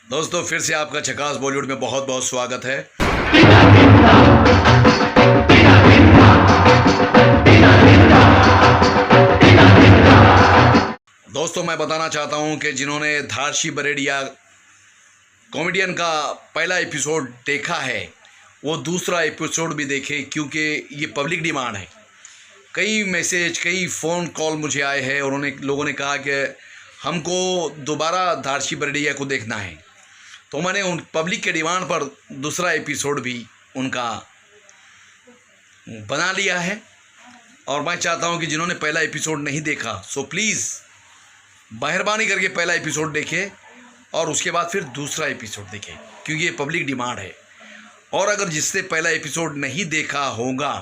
दोस्तों फिर से आपका झकास बॉलीवुड में बहुत बहुत स्वागत है। दोस्तों मैं बताना चाहता हूं कि जिन्होंने धारशी बरेडिया कॉमेडियन का पहला एपिसोड देखा है वो दूसरा एपिसोड भी देखे, क्योंकि ये पब्लिक डिमांड है। कई मैसेज, कई फ़ोन कॉल मुझे आए हैं और लोगों ने कहा कि हमको दोबारा धारशी बरेडिया को देखना है, तो मैंने उन पब्लिक के डिमांड पर दूसरा एपिसोड भी उनका बना लिया है। और मैं चाहता हूं कि जिन्होंने पहला एपिसोड नहीं देखा सो प्लीज़ मेहरबानी करके पहला एपिसोड देखें और उसके बाद फिर दूसरा एपिसोड देखें, क्योंकि ये पब्लिक डिमांड है। और अगर जिसने पहला एपिसोड नहीं देखा होगा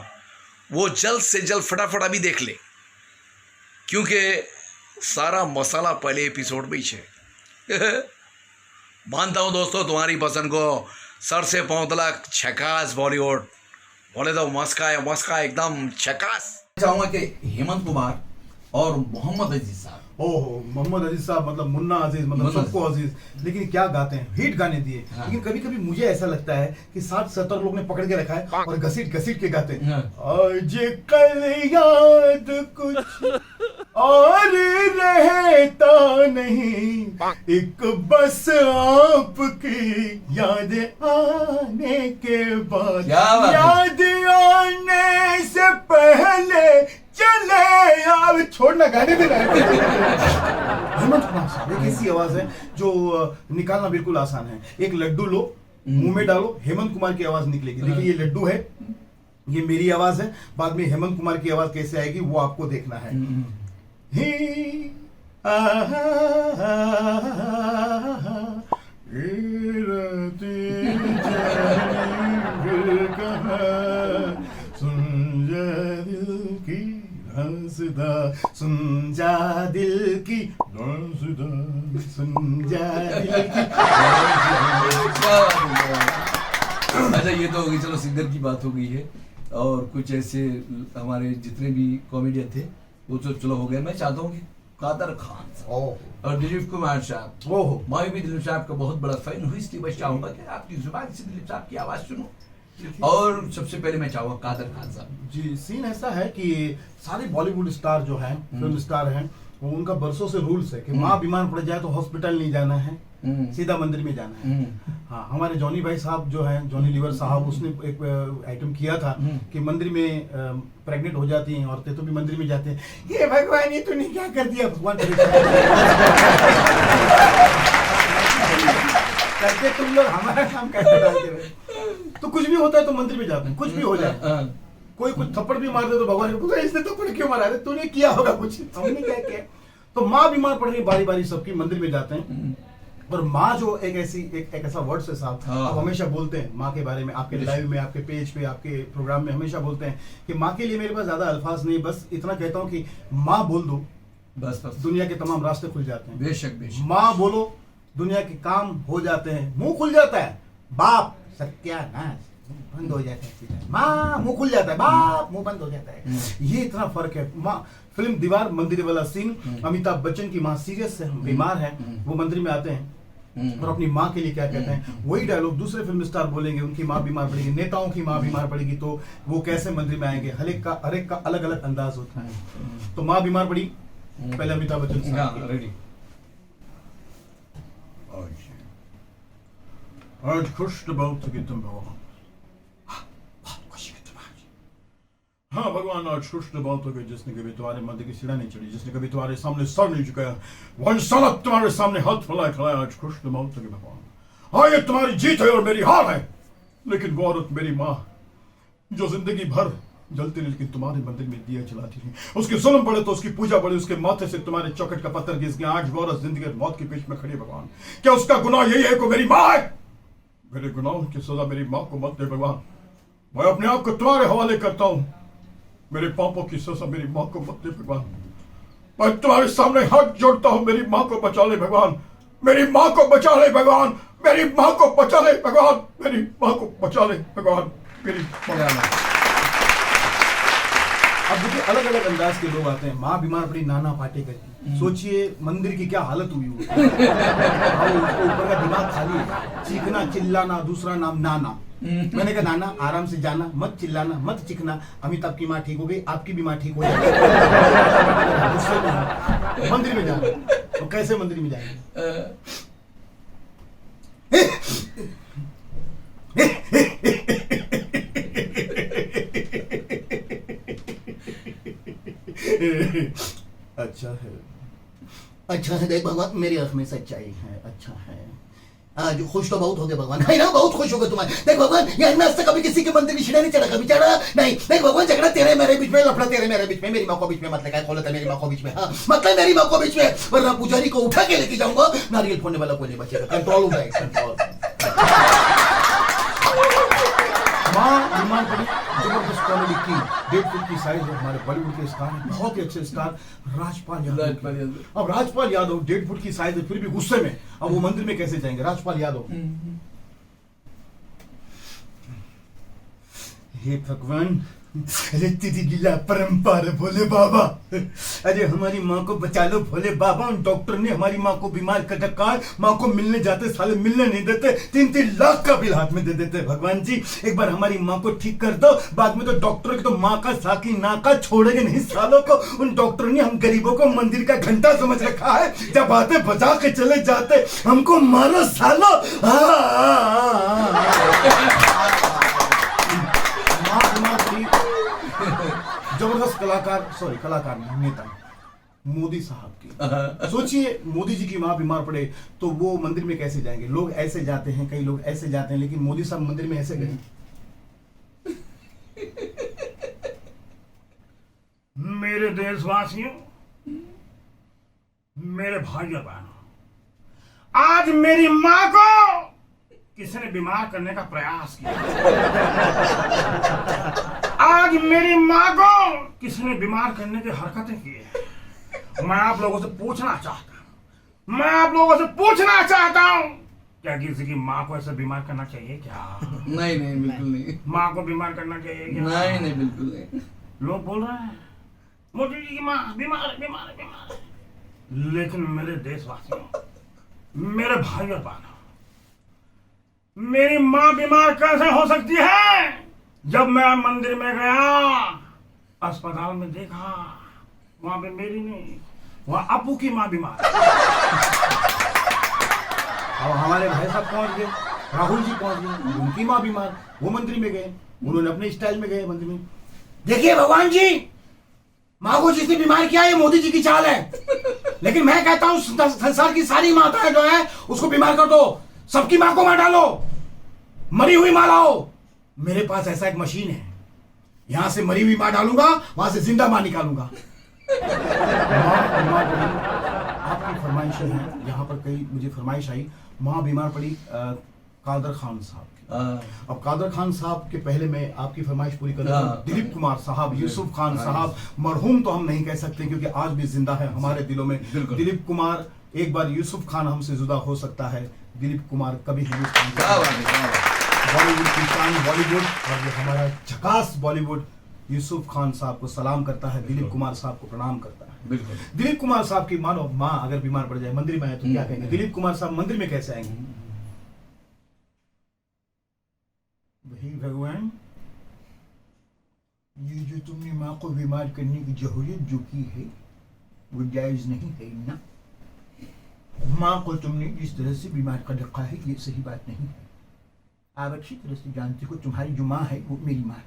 वो जल्द से जल्द फटाफट अभी देख ले, क्योंकि सारा मसाला पहले एपिसोड में ही है। मानता हूँ दोस्तों तुम्हारी पसंद को, सर से पांव तक झकास बॉलीवुड बोले तो मस्का है, मस्का एकदम झकास। चाहूँगा कि हेमंत कुमार और मोहम्मद अजीज साहब, ओहो मोहम्मद अजीज साहब मतलब मुन्ना अजीज, मतलब सबको अजीज, लेकिन क्या गाते हैं, हिट गाने दिए। हाँ। लेकिन कभी कभी मुझे ऐसा लगता है कि 60-70 लोग ने पकड़ के रखा है और घसीट घसीट के गाते हैं। हाँ। आज कल याद कुछ और रहता नहीं, एक बस आपकी याद आने के बाद, याद आने से पहले चले यार, छोड़ना गाने देना। हेमंत कुमार साहब एक ऐसी आवाज है जो निकालना बिल्कुल आसान है। एक लड्डू लो, मुंह में डालो, हेमंत कुमार की आवाज निकलेगी। देखिए ये लड्डू है, ये मेरी आवाज है, बाद में हेमंत कुमार की आवाज कैसे आएगी वो आपको देखना है। सुन जा दिल की, सुन जा दिल की। अच्छा ये तो हो गई, चलो सिंगर की बात हो गई है। और कुछ ऐसे हमारे जितने भी कॉमेडियन थे वो तो चलो हो गए। मैं चाहता हूँ कि कादर खान और दिलीप कुमार साहब, ओहो मैं भी दिलीप साहब का बहुत बड़ा फैन हूँ, इसलिए बस चाहूँगा कि आपकी जुबान से दिलीप साहब की आवाज़ सुनो। और सबसे पहले मैं चाहूँगा कादर खान साहब जी। सीन ऐसा है कि सारे बॉलीवुड स्टार जो हैं, फिल्म स्टार हैं, वो उनका बरसों से रूल्स है कि माँ बीमार पड़ जाए तो हॉस्पिटल नहीं जाना है, सीधा मंदिर में जाना है। हाँ, हमारे जॉनी भाई साहब जो हैं, जॉनी लीवर साहब, उसने एक आइटम किया था कि मंदिर में प्रेग्नेंट हो जाती हैं औरतें तो भी मंदिर में जाते हैं। ये भगवान ये तूने क्या कर दिया, भगवान करके तुम लोग हमारा काम कैसे डालते हुए। तो कुछ भी होता है तो मंदिर में जाते हैं, कुछ भी हो जाए, कोई कुछ थप्पड़ भी मार दे तो भगवान को इसने थप्पड़ क्यों मारा है, तूने किया होगा कुछ, हमने क्या किया। तो माँ बीमार पड़ रही, बारी बारी सबकी मंदिर में जाते हैं। और माँ जो एक ऐसा वर्ड से साहब आप हमेशा बोलते हैं माँ के बारे में, आपके लाइव में, आपके पेज पे, आपके प्रोग्राम में हमेशा बोलते हैं कि माँ के लिए मेरे पास ज्यादा अल्फाज नहीं, बस इतना कहता हूँ कि माँ बोल दो, बस दुनिया के तमाम रास्ते खुल जाते हैं। बेशक बेशक, माँ बोलो दुनिया के काम हो जाते हैं, मुंह खुल जाता है, बाप सत्यानाश बंद हो जाता है, माँ मुंह खुल जाता है, बाप मुंह बंद हो जाता है। ये इतना फर्क है। माँ फिल्म दीवार मंदिर वाला सीन, अमिताभ बच्चन की माँ सीरियस है, बीमार है, वो मंदिर में आते हैं और अपनी माँ के लिए क्या कहते हैं, वही डायलॉग दूसरे फिल्म स्टार बोलेंगे, उनकी माँ बीमार पड़ेगी, नेताओं की माँ बीमार पड़ेगी तो वो कैसे मंदिर में आएंगे। हर एक का अलग अलग अंदाज होता है। तो माँ बीमार पड़ी, पहले अमिताभ बच्चन रेडी। आज खुश बहुत कि तुम भगवान, हाँ भगवान आज खुश बहुत हो गए, जिसने कभी तुम्हारे मंदिर की सीढ़ा नहीं चढ़ी, जिसने कभी तुम्हारे सामने सर नहीं झुकाया, वो इंसान तुम्हारे सामने हाथ फैलाए खड़ा, आज खुश बहुत हो गए भगवान। हाँ ये तुम्हारी जीत है और मेरी हार है, लेकिन वो औरत मेरी माँ जो जिंदगी भर जलती रही लेकिन तुम्हारे मंदिर में दिया जलाती रही, उसके जुल्म पड़े तो उसकी पूजा बढ़े, उसके माथे से तुम्हारे चौखट का पत्थर घिस गया, आज वो औरत जिंदगी मौत के बीच में खड़ी है भगवान। क्या उसका गुनाह यही है कि मेरी माँ है? मेरे गुनाहों की सजा मेरी माँ को मत दे भगवान, मैं अपने आप को तुम्हारे हवाले करता हूँ, मेरे पापों की सजा मेरी माँ को मत दे भगवान, मैं तुम्हारे सामने हाथ जोड़ता हूँ, मेरी माँ को बचा ले भगवान, मेरी माँ को बचा ले भगवान, मेरी माँ को बचा ले भगवान, मेरी माँ को बचा ले भगवान, मेरी अब देखिए अलग अलग अंदाज के लोग आते हैं। माँ बीमार पड़ी, नाना पाटेकर की, सोचिए मंदिर की क्या हालत हुई होगी। और उसको ऊपर का दिमाग खाली है, चीखना चिल्लाना, दूसरा नाम नाना। मैंने कहा नाना आराम से जाना, मत चिल्लाना, मत चिखना, अमिताभ की माँ ठीक हो गई, आपकी भी माँ ठीक हो जाएगी। गुस्से में है। मंदिर में जाना, तो कैसे मंदिर में जाएंगे? अच्छा है देख भगवान, मेरी आंख में सच्चाई है। अच्छा है, आज खुश तो बहुत हो गए भगवान, है ना, बहुत खुश हो गए तुम्हारे। देख भगवान, ये आज तक कभी किसी के मंदिर में छिड़ा नहीं चढ़ा, कभी चढ़ा नहीं। देख भगवान, झगड़ा तेरे मेरे बीच में, लफड़ा तेरे मेरे बीच में, मेरी माँ को बीच में मत लगा, खोलता मेरी माँ को बीच में, हाँ मतलब मेरी माँ को बीच में, वरना पुजारी को उठा के लेके जाऊंगा, नारियल फोड़ने वाला कोई नहीं बचेगा। कंट्रोल होगा, कंट्रोल। माँ बीमार पड़ी, जबरदस्त कॉमेडी की, 1.5 फुट की साइज है, हमारे बॉलीवुड के स्टार हैं, बहुत ही अच्छे स्टार राजपाल यादव। अब राजपाल यादव 1.5 फुट की साइज है, फिर भी गुस्से में, अब वो मंदिर में कैसे जाएंगे? राजपाल यादव, हे भगवान, अरे तेरी लीला परंपार भोले बाबा, अरे हमारी माँ को बचा लो भोले बाबा। डॉक्टर ने हमारी माँ को बीमार कर रखा है, माँ को मिलने जाते साले मिलने नहीं देते, 3-3 लाख का बिल हाथ में दे देते। भगवान जी एक बार हमारी माँ को ठीक कर दो, बाद में तो डॉक्टर की तो माँ का साकी नाका छोड़ेंगे नहीं सालों को। उन डॉक्टर ने हम गरीबों को मंदिर का घंटा समझ रखा है, जब आते बजा के चले जाते, हमको मारो सालो। जबरदस्त कलाकार नहीं, नेता मोदी साहब की। सोचिए मोदी जी की माँ बीमार पड़े तो वो मंदिर में कैसे जाएंगे? लोग ऐसे जाते हैं, कई लोग ऐसे जाते हैं, लेकिन मोदी साहब मंदिर में ऐसे गए। मेरे देशवासियों, मेरे भाइयों बहनों, आज मेरी माँ को किसी ने बीमार करने का प्रयास किया। आज मेरी माँ को किसी ने बीमार करने की हरकतें की है। मैं आप लोगों से पूछना चाहता हूँ, क्या किसी की माँ को ऐसे बीमार करना चाहिए क्या? नहीं बिल्कुल नहीं। माँ को बीमार करना चाहिए क्या? नहीं बिल्कुल नहीं। लोग बोल रहे हैं मोदी जी की माँ बीमार है। लेकिन मेरे देशवासियों, मेरे भाइयों बहनों, मेरी माँ बीमार कैसे हो सकती है? जब मैं मंदिर में गया, अस्पताल में देखा, वहां पे मेरी नहीं, वहां अपू की माँ बीमार। और हमारे भाई साहब पहुंच गए, राहुल जी पहुंच गए, उनकी माँ बीमार, वो मंदिर में गए, उन्होंने अपने स्टाइल में गए मंदिर में। देखिए भगवान जी, माँ को जिसने बीमार किया ये मोदी जी की चाल है, लेकिन मैं कहता हूँ संसार की सारी माताएं जो है उसको बीमार कर दो, सबकी माँ को मार डालो, मरी हुई माँ लाओ। मेरे पास ऐसा एक मशीन है, यहां से मरी हुई माँ डालूंगा, वहां से जिंदा माँ निकालूंगा। माँ आपकी फरमाइशें हैं, यहाँ पर कई मुझे फरमाइश आई। माँ बीमार पड़ी कादर खान साहब की। अब कादर खान साहब के पहले मैं आपकी फरमाइश पूरी कर दूं। दिलीप कुमार साहब, यूसुफ खान साहब, मरहूम तो हम नहीं कह सकते क्योंकि आज भी जिंदा है हमारे दिलों में। दिलीप कुमार, एक बार यूसुफ खान हमसे जुदा हो सकता है, दिलीप कुमार कभी हिंदुस्तान बॉलीवुड की शान, बॉलीवुड और ये हमारा झकास बॉलीवुड यूसुफ खान साहब को सलाम करता है, दिलीप कुमार साहब को प्रणाम करता है। बिल्कुल। दिलीप कुमार साहब की मानो माँ अगर बीमार पड़ जाए, मंदिर में आए तो क्या कहेंगे? दिलीप कुमार साहब मंदिर में कैसे आएंगे? वही भगवान, ये जो तुमने माँ को बीमार करने की जहूरियत जो की है वो जायज नहीं है ना। माँ को तुमने जिस तरह से बीमार कर रखा है ये सही बात नहीं है। आप अच्छी तरह से जानते हो तुम्हारी जो माँ है वो मेरी माँ है,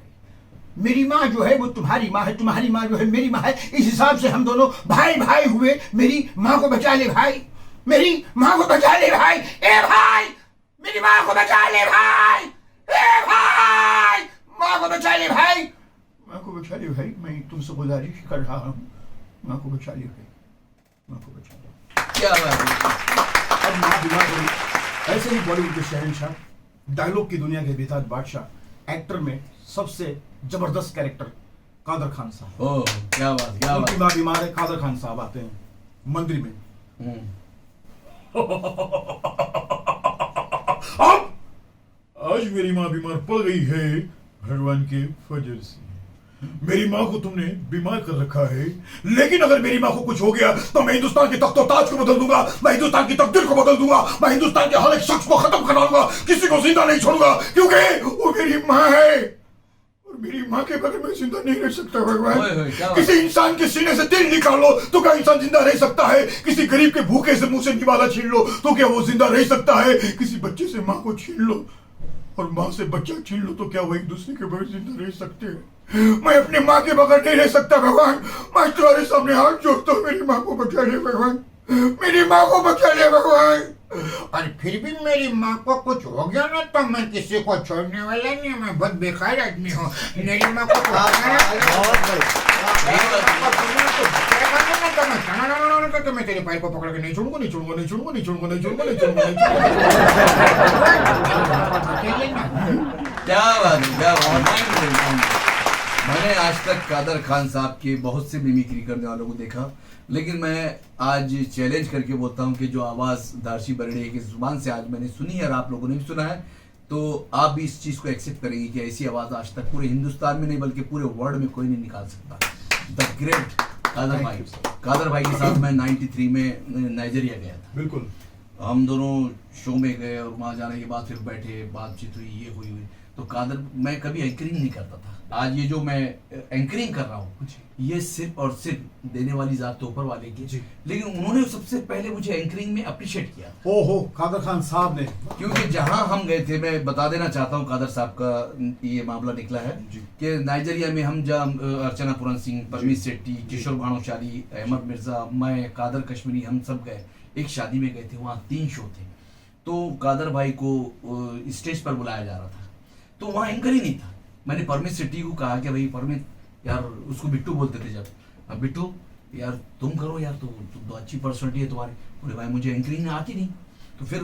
मेरी माँ जो है वो तुम्हारी माँ है, तुम्हारी माँ जो है मेरी माँ है। इस हिसाब से हम दोनों भाई भाई हुए। मेरी माँ को बचा ले भाई, मेरी माँ को बचा ले भाई, ए भाई मेरी माँ को बचा ले भाई, ए भाई माँ को बचा ले भाई, माँ को बचा ले भाई। मैं तुमसे गुजारिश कर रहा हूँ, माँ को बचा ले भाई, माँ को बचा ले। क्या बात है। अब माँ बीमार हुई। ऐसे ही बॉलीवुड के शहंशाह, डायलॉग की दुनिया के बेताज बादशाह, एक्टर में सबसे जबरदस्त कैरेक्टर कादर खान साहब। ओह क्या बात, क्या उनकी माँ बीमार है, कादर खान साहब आते हैं मंदिर में। अब आज मेरी माँ बीमार पड़ गई है भगवान के फजल से। मेरी माँ को तुमने बीमार कर रखा है, लेकिन अगर मेरी माँ को कुछ हो गया तो मैं हिंदुस्तान के तख्तो ताज को बदल दूंगा, मैं हिंदुस्तान की तकदीर को बदल दूंगा, मैं हिंदुस्तान के हर एक शख्स को खत्म करा दूंगा, किसी को जिंदा नहीं छोड़ूंगा, क्योंकि वो मेरी माँ है और मेरी माँ के बगैर मैं जिंदा नहीं रह सकता। भगवान, किसी इंसान के सीने से दिल निकाल लो तो क्या इंसान जिंदा रह सकता है? किसी गरीब के भूखे से मुंह से निवाला छीन लो तो क्या वो जिंदा रह सकता है? किसी बच्चे से माँ को छीन लो और माँ से बच्चा छीन लो तो क्या वो एक दूसरे के बगैर जिंदा रह सकते हैं? मैं अपनी माँ के बगैर नहीं रह सकता भगवान। मैं तुम्हारे सामने हाथ जोड़ता हूँ, मेरी माँ को बचा ले भगवान, मेरी माँ को बचा ले भगवान। और फिर भी मेरी माँ को कुछ हो गया ना तो मैं किसी को छोड़ने वाला नहीं, मैं बहुत बेकार आदमी हूँ। मेरी माँ को तो मैं तेरे पैर को पकड़ के नहीं छोड़ूंगा, नहीं छोड़ूंगा, नहीं छोड़ूंगा, नहीं छोड़ूंगा, नहीं छोड़ूंगा, नहीं छोड़ूंगा, नहीं छोड़ूंगा। क्या बात है, क्या बात है। मैंने आज तक कादर खान साहब के बहुत से मिमिक्री करने वालों को देखा, लेकिन मैं आज चैलेंज करके बोलता हूं कि जो आवाज़ दार्शी बरड़े की जुबान से आज मैंने सुनी है और आप लोगों ने भी सुना है, तो आप भी इस चीज़ को एक्सेप्ट करेंगे कि ऐसी आवाज़ आज तक पूरे हिंदुस्तान में नहीं बल्कि पूरे वर्ल्ड में कोई नहीं निकाल सकता। द ग्रेट कादर भाई। कादर भाई के साथ मैं 93 में नाइजीरिया गया था। बिल्कुल, हम दोनों शो में गए और वहाँ जाने के बाद फिर बैठे, बातचीत हुई, ये हुई। तो कादर, मैं कभी एंकरिंग नहीं करता था, आज ये जो मैं एंकरिंग कर रहा हूँ ये सिर्फ और सिर्फ देने वाली जात तो ऊपर वाले की, लेकिन उन्होंने सबसे पहले मुझे एंकरिंग में अप्रिशिएट किया। ओहो, कादर खान साहब ने, क्योंकि जहां हम गए थे, मैं बता देना चाहता हूं कादर साहब का ये मामला निकला है कि नाइजीरिया में हम जब अर्चना पूरन सिंह, परमीत सेट्टी, किशोर भानुशाली, अहमद मिर्जा, मैं, कादर कश्मीरी, हम सब गए एक शादी में गए थे, वहाँ 3 शो थे। तो कादर भाई को स्टेज पर बुलाया जा रहा था, तो वहाँ एंकर ही नहीं था। मैंने परमीत सेट्टी को कहा कि भाई परमीत यार, उसको बिट्टू बोलते थे जब, अब बिट्टू यार तुम करो यार, तुम तो अच्छी पर्सनैलिटी है तुम्हारी। बोले भाई मुझे एंकरिंग आती नहीं। तो फिर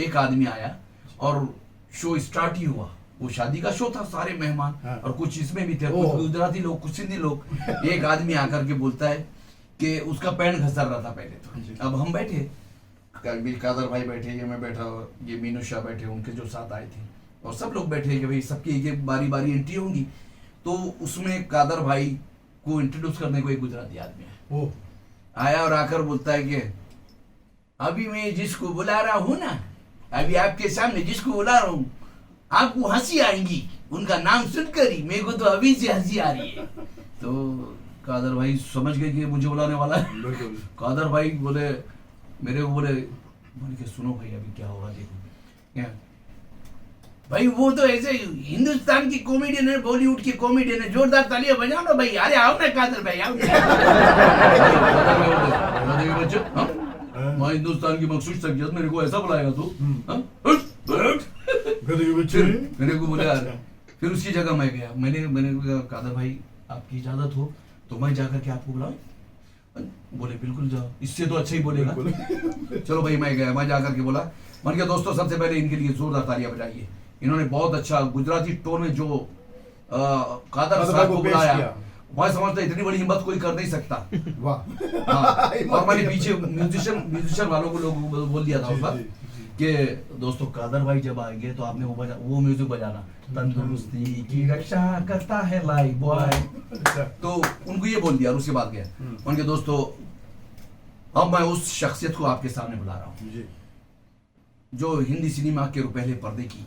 एक आदमी आया और शो स्टार्ट ही हुआ। वो शादी का शो था, सारे मेहमान और कुछ इसमें भी थे, कुछ गुजराती लोग, कुछ सिंधी लोग। एक आदमी आकर के बोलता है कि उसका पैंट घसर रहा था पहले तो। अब हम बैठे, कादर भाई बैठे, ये मैं बैठा, ये मीनू शाह बैठे, उनके जो साथ आए थे, और सब लोग बैठे कि भाई सबकी ये बारी बारी एंट्री होंगी। तो उसमें कादर भाई को इंट्रोड्यूस करने को एक गुजराती आदमी है, आया और आकर बोलता है कि अभी मैं जिसको बुला रहा हूँ ना, अभी आपके सामने जिसको बुला रहा हूँ, आपको हंसी आएगी, उनका नाम सुनकर ही मेरे को तो अभी से हंसी आ रही है। तो कादर भाई समझ गए कि मुझे बुलाने वाला है। कादर भाई बोले, मेरे को बोले कि सुनो भाई अभी क्या होगा देखो। क्या भाई, वो तो ऐसे हिंदुस्तान की कॉमेडियन है, बॉलीवुड की कॉमेडियन है, जोरदार तालियां बजाओ ना भाई। अरे आओ ना कादर भाई, आओ। मैं हिंदुस्तान की मखसूस शख्सियत, मेरे को ऐसा बुलाएगा तू? मेरे को बोले यार। फिर उसकी जगह मैं गया, मैंने कहा कादर भाई आपकी इजाजत हो तो मैं जाकर के आपको बुलाऊं? बोले बिल्कुल जाओ, इससे तो अच्छा ही बोलेगा। चलो भाई मैं गया, मैं जाकर के बोला, मैंने कहा दोस्तों सबसे पहले इनके लिए जोरदार तालियां बजाइए। इन्होंने बहुत अच्छा गुजराती टोन में जो कादर साहब को बुलाया, मैं समझता इतनी बड़ी हिम्मत कोई कर नहीं सकता। हाँ, और मैंने पीछे म्यूजिशियन वालों को लोग बोल दिया था उस वक्त कि दोस्तों कादर भाई जब आएंगे तो आपने वो म्यूजिक बजाना, तंदुरुस्ती की रक्षा करता है लाइव बॉय। तो उनको ये बोल दिया और उसके बाद गया। उनके दोस्तों अब मैं उस शख्सियत को आपके सामने बुला रहा हूँ जो हिंदी सिनेमा के पहले पर्दे की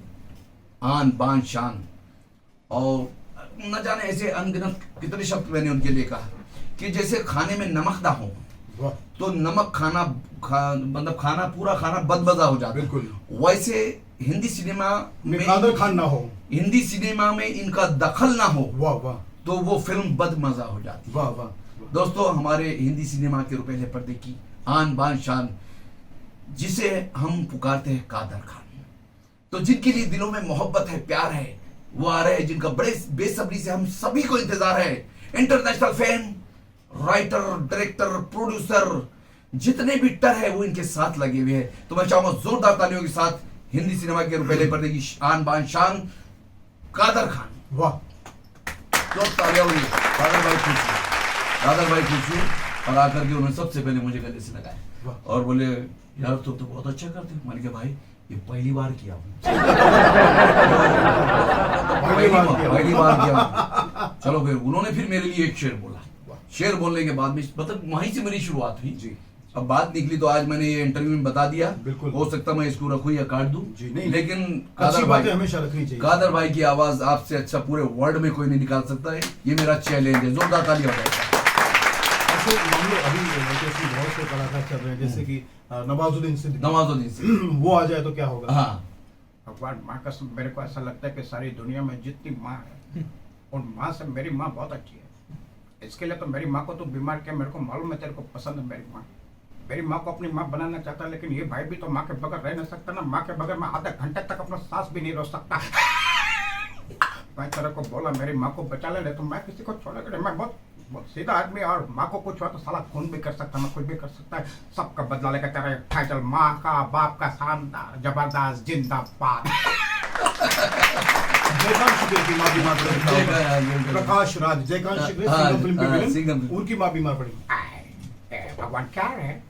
आन बान शान, और न जाने ऐसे अनगिनत कितने शब्द मैंने उनके लिए कहा कि जैसे खाने में नमक ना हो तो नमक मतलब खाना पूरा खाना बदमजा हो जाता है, वैसे हिंदी सिनेमा में कादर खान ना हो, हिंदी सिनेमा में इनका दखल ना हो, तो वो फिल्म बदमजा हो जाती है। दोस्तों हमारे हिंदी सिनेमा के पहले पर्दे की आन बान शान, जिसे हम पुकारते हैं कादर खान, तो जिनके लिए दिलों में मोहब्बत है, प्यार है, वो आ रहे हैं, जिनका बड़े बेसब्री से हम सभी को इंतजार है। International fame, writer, director, producer, जितने भी टर है वो इनके साथ लगे हुए हैं। तो मैं चाहूंगा जोरदार तालियों के साथ हिंदी सिनेमा के पहले पर्दे की आन बान शान कादर खान। वाह, तो तालियां हुई। कादर भाई खुश और आकर के उन्होंने सबसे पहले मुझे गले से लगाया और बोले यार तुम तो बहुत अच्छा करते हो। मैंने कहा भाई ये पहली बार किया हूँ। पहली बार किया। चलो फिर उन्होंने फिर मेरे लिए एक शेर बोला। शेर बोलने के बाद में मतलब वहीं से मेरी शुरुआत हुई जी। अब बात निकली तो आज मैंने ये इंटरव्यू में बता दिया। बिल्कुल। हो सकता मैं इसको रखूं या काट दूं जी, नहीं, लेकिन अच्छी बातें हमेशा रखनी चाहिए। कादर भाई की आवाज आपसे अच्छा पूरे वर्ल्ड में कोई नहीं निकाल सकता है। ये मेरा चैलेंज है। जोरदार ताली हो जाए। ऐसे मामले अभी लेटेस्ट में बहुत से कलाकार चल रहे हैं, जैसे कि नवाजुद्दीन सिद्दीकी। नवाजुद्दीन से वो आ जाए तो क्या होगा? हाँ भगवान माँ कसम मेरे को ऐसा लगता है कि सारी दुनिया में जितनी माँ है उन माँ से मेरी माँ बहुत अच्छी है। इसके लिए तो मेरी माँ को तो बीमार किया, मेरे को मालूम है तेरे को पसंद है मेरी माँ। मेरी माँ को अपनी माँ बनाना चाहता है, लेकिन ये भाई भी तो माँ के बगैर रह नहीं सकता ना। माँ के बगैर मैं आधा घंटे तक अपना सांस भी नहीं रोक सकता। मैं तेरे को बोला मेरी माँ को बचा ले, तो मैं किसी को छोड़ेगा नहीं। मैं बहुत सीधा आदमी, और माँ को कुछ हुआ तो साला खून भी कर सकता, मैं कुछ भी कर सकता है। सबका बदला लेकर तेरा टाइटल माँ का बाप का शानदार जबरदस्त जिंदाबाद। जयकांत शिकरे की माँ बीमार पड़ी। जयकांत- प्रकाश राज, जयकांत शिकरे हाँ, सिंघम फिल्म हाँ, की सिंघम। विलेन, उनकी माँ बीमार पड़ी। भगवान क्या है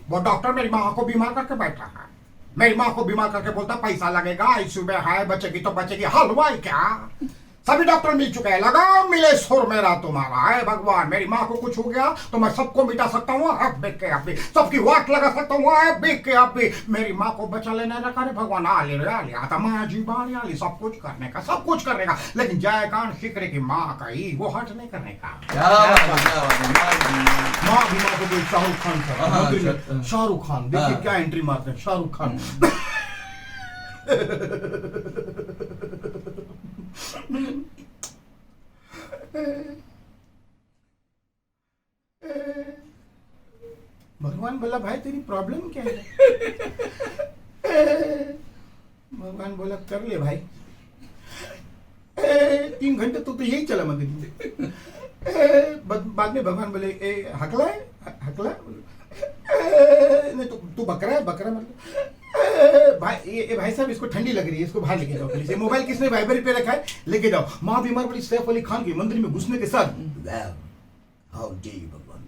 वो डॉक्टर मेरी माँ को बीमार करके बैठा है। मेरी माँ को बीमार करके बोलता पैसा लगेगा, आईसीयू में है, बचेगी तो बचेगी। हलवाई क्या सभी डॉक्टर मिल चुके हैं, लगाओ मिले सुर मेरा तुम्हारा है। भगवान मेरी माँ को कुछ हो गया तो मैं सबको मिटा सकता हूँ अब बेक के आप भी, सबकी वाट लगा सकता हूँ अब बेक के आप भी। मेरी माँ को बचा लेने रखा रे भगवान। आली रे आली आता माँ जी बारी आली, सब कुछ करने का, सब कुछ करने का, लेकिन जयकांत शिकरे की माँ का ही वो हट नहीं करने का। क्या बात है, क्या बात है। माँ बीमार को कोई शाहरुख खान था हाँ, मंत्री में। हाँ। शाहरुख खान देखिए हाँ। क्या एंट्री मारते हैं शाहरुख खान। भगवान बोला भाई तेरी प्रॉब्लम क्या है? भगवान बोला कर ले भाई। 3 घंटे तो यही चला मंदिर में। बाद में भगवान बोले हकला है, हकला नहीं तू बकरा है, बकरा मतलब भाई ये भाई साहब इसको ठंडी लग रही है, इसको बाहर लेके जाओ प्लीज। ये मोबाइल किसने वाइब्रेरी पे रखा है, लेके जाओ। माँ बीमार पड़ी। सैफ अली खान के मंदिर में घुसने के साथ हाउ डे भगवान,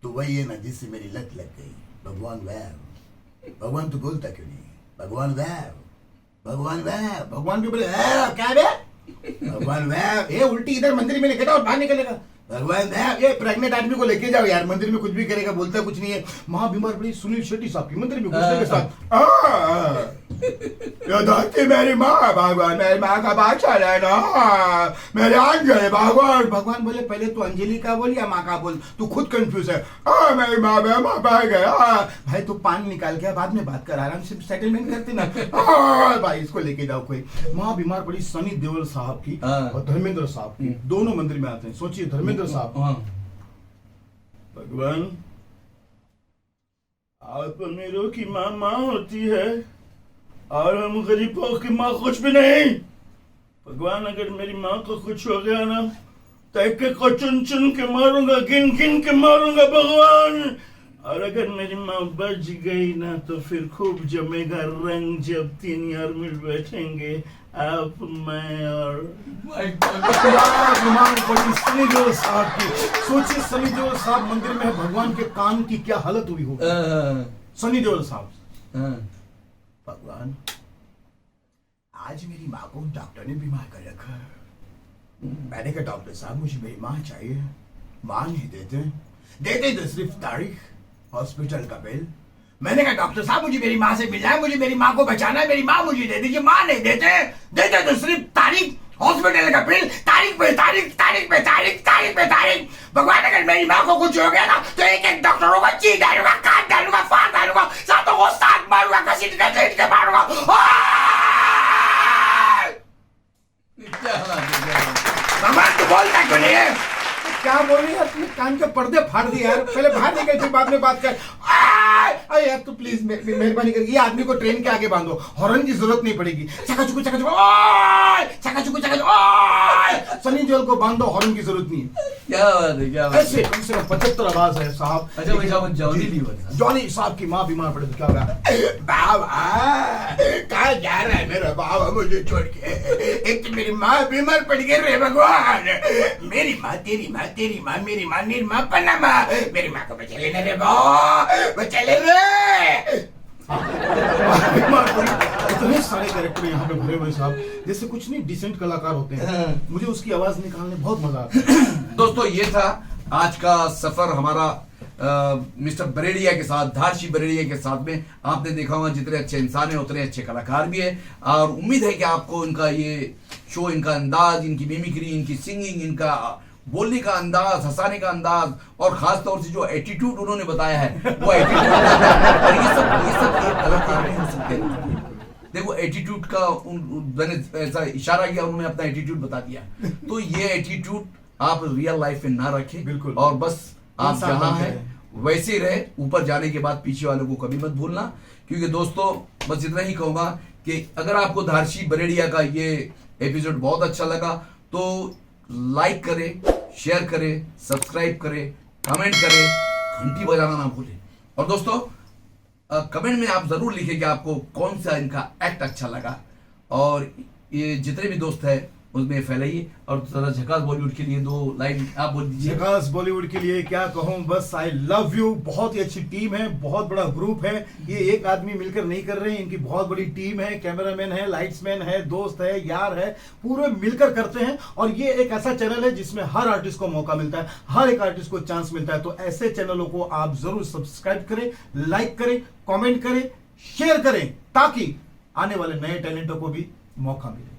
तो वही है ना जिससे मेरी लत लग गई। भगवान भगवान तू बोलता क्यों नहीं? भगवान भगवान भगवान भी बोले क्या बे? भगवान ये उल्टी इधर मंदिर में लेके जाओ, बाहर निकलेगा। भगवान ये प्रेग्नेंट आदमी को लेके जाओ यार, मंदिर में कुछ भी करेगा, बोलता कुछ नहीं है। माँ बीमार पड़ी। सुनील शेट्टी साहब की मंदिर में घुसने के साथ मेरी माँ भगवान, मेरी माँ का बादशाह है ना, मेरे अंजलि भगवान। भगवान बोले पहले तू अंजलि का बोल या माँ का बोल, तू खुद कंफ्यूज है। मेरी माँ बह गया। भाई तू पान निकाल के बाद में बात कर, आराम से सेटलमेंट करते ना। भाई इसको लेके जाओ कोई। माँ बीमार पड़ी सनी देओल साहब की और धर्मेंद्र साहब की, दोनों मंदिर में आते हैं। सोचिए धर्मेंद्र साहब, भगवान आप अमीरों की माँ माँ होती है और हम गरीबों की माँ कुछ भी नहीं। भगवान अगर मेरी माँ को कुछ हो गया ना तो एक एक को चुन चुन के मारूंगा, गिन गिन के मारूंगा भगवान। और अगर मेरी माँ बच गई ना तो फिर खूब जमेगा रंग, जब 3 यार मिल बैठेंगे, आप मैं और सनी देओल साहब की। सोचिए सनी देओल साहब मंदिर में है, भगवान के कान की क्या हालत हुई होगी। सनी देओल साहब, भगवान आज मेरी माँ को डॉक्टर ने बीमार कर रखा है। मैंने कहा डॉक्टर साहब मुझे मेरी माँ चाहिए। माँ नहीं देते तो सिर्फ तारीख हॉस्पिटल का बिल। मैंने कहा डॉक्टर साहब मुझे मेरी माँ से मिलना है, मुझे मेरी माँ को बचाना है, मेरी माँ मुझे दे दीजिए। माँ नहीं देते तो सिर्फ तारीख हॉस्पिटल का बिल, तारीख पे तारीख, तारीख पे तारीख, तारीख पे तारीख। भगवान अगर मेरी माँ को कुछ हो गया ना तो एक एक डॉक्टरों को चीज डालूंगा, काट डालूंगा, फाड़ डालूंगा, सातों को साथ मारूंगा, घसीट के मारूंगा। भगवान तू बोलता क्यों नहीं है? क्या बोल रही है? अपने कान के पर्दे फाड़ दिए यार। पहले बाहर निकल फिर बाद में बात कर। अरे यार तू प्लीज मेहरबानी करके ये आदमी को ट्रेन के आगे बांधो, हॉर्न की जरूरत नहीं पड़ेगी। चकाचुकू चकाचुकू चकाचुकू चकाचुकू। सनी देओल को बांधो, हॉर्न की जरूरत नहीं है। क्या बात है, क्या बात ऐसे कम से कम 75 आवाज है साहब। अच्छा भाई साहब, जॉनी लीवर साहब। जॉनी साहब की माँ बीमार पड़े तो क्या होगा? बाबा कहा जा रहा है मेरा बाबा मुझे छोड़ के? एक तो मेरी माँ बीमार पड़ गई रे भगवान। मेरी माँ तेरी माँ, तेरी माँ मेरी माँ, निर्मा पन्ना माँ। मेरी माँ को बचा लेना रे बचा ले रे। बीमार पड़ी, इतने इतने सारे कैरेक्टर यहाँ पे भरे हुए साहब, जैसे कुछ नहीं डिसेंट कलाकार होते हैं, मुझे उसकी आवाज निकालने बहुत मजा आता है। दोस्तों ये था आज का सफर हमारा मिस्टर बरेड़िया के साथ, धारशी बरेड़िया के साथ में। आपने देखा होगा जितने अच्छे इंसान हैं उतने अच्छे कलाकार भी हैं, और उम्मीद है कि आपको इनका ये शो, इनका अंदाज, इनकी मिमिक्री, इनकी सिंगिंग, इनका बोलने का अंदाज, हंसाने का अंदाज, और खास तौर से जो एटीट्यूड उन्होंने बताया है वो एटीट्यूड और ये सब एक कलाकार नहीं हो सकते। देखो एटीट्यूड का मैंने ऐसा इशारा किया, उन्होंने अपना एटीट्यूड बता दिया। तो ये एटीट्यूड आप रियल लाइफ में ना रखें, बिल्कुल। और बस आप इंसान जहाँ बनते हैं रहें। वैसे ही रहे। ऊपर जाने के बाद पीछे वालों को कभी मत भूलना। क्योंकि दोस्तों बस इतना ही कहूंगा कि अगर आपको धारशी बरेड़िया का ये एपिसोड बहुत अच्छा लगा तो लाइक करें, शेयर करें, सब्सक्राइब करें, कमेंट करें, घंटी बजाना ना भूलें। और दोस्तों कमेंट में आप जरूर लिखें कि आपको कौन सा इनका एक्ट अच्छा लगा, और ये जितने भी दोस्त हैं उसमें फैलाइए। और जरा झकास बॉलीवुड के लिए 2 लाइन आप बोल दीजिए। झकास बॉलीवुड के लिए क्या कहूँ, बस आई लव यू। बहुत ही अच्छी टीम है, बहुत बड़ा ग्रुप है, ये एक आदमी मिलकर नहीं कर रहे हैं, इनकी बहुत बड़ी टीम है, कैमरामैन है, लाइट्समैन है, दोस्त है, यार है, पूरे मिलकर करते हैं। और ये एक ऐसा चैनल है जिसमें हर आर्टिस्ट को मौका मिलता है, हर एक आर्टिस्ट को चांस मिलता है। तो ऐसे चैनलों को आप जरूर सब्सक्राइब करें, लाइक करें, कॉमेंट करें, शेयर करें, ताकि आने वाले नए टैलेंटों को भी मौका मिले।